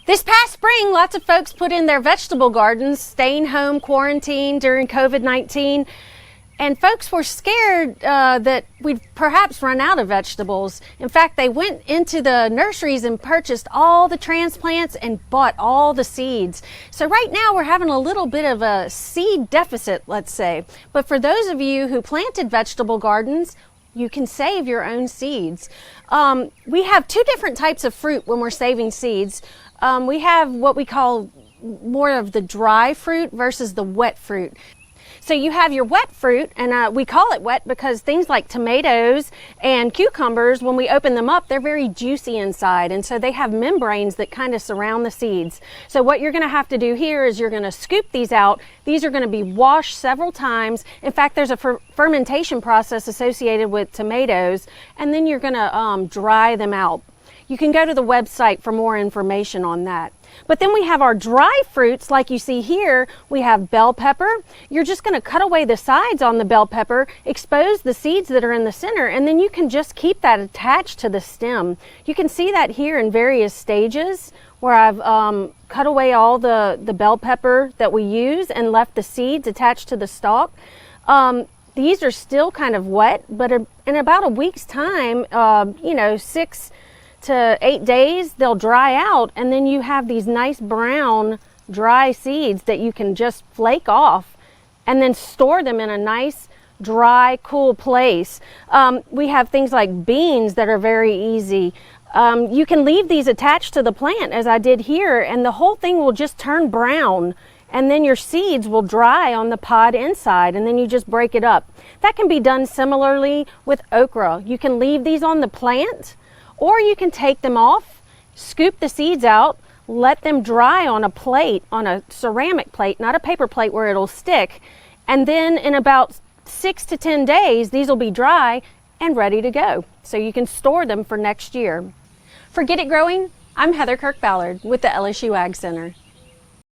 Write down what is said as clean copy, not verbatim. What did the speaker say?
This past spring, lots of folks put in their vegetable gardens, staying home, quarantine during COVID-19. And folks were scared that we'd perhaps run out of vegetables. In fact, they went into the nurseries and purchased all the transplants and bought all the seeds. So right now we're having a little bit of a seed deficit, let's say. But for those of you who planted vegetable gardens, you can save your own seeds. We have two different types of fruit when we're saving seeds. We have what we call more of the dry fruit versus the wet fruit. So you have your wet fruit, and we call it wet because things like tomatoes and cucumbers, when we open them up, they're very juicy inside, and so they have membranes that kind of surround the seeds. So what you're going to have to do here is you're going to scoop these out. These are going to be washed several times. In fact, there's a fermentation process associated with tomatoes, and then you're going to dry them out. You can go to the website for more information on that. But then we have our dry fruits, like you see here. We have bell pepper. You're just going to cut away the sides on the bell pepper, expose the seeds that are in the center, and then you can just keep that attached to the stem. You can see that here in various stages where I've cut away all the bell pepper that we use and left the seeds attached to the stalk. These are still kind of wet, but in about a week's time, 6 to 8 days, they'll dry out, and then you have these nice brown dry seeds that you can just flake off and then store them in a nice dry cool place. We have things like beans that are very easy. You can leave these attached to the plant as I did here, and the whole thing will just turn brown, and then your seeds will dry on the pod inside, and then you just break it up. That can be done similarly with okra. You can leave these on the plant, or you can take them off, scoop the seeds out, let them dry on a plate, on a ceramic plate, not a paper plate where it'll stick, and then in about 6 to 10 days, these will be dry and ready to go. So you can store them for next year. For Get It Growing, I'm Heather Kirk-Ballard with the LSU AgCenter.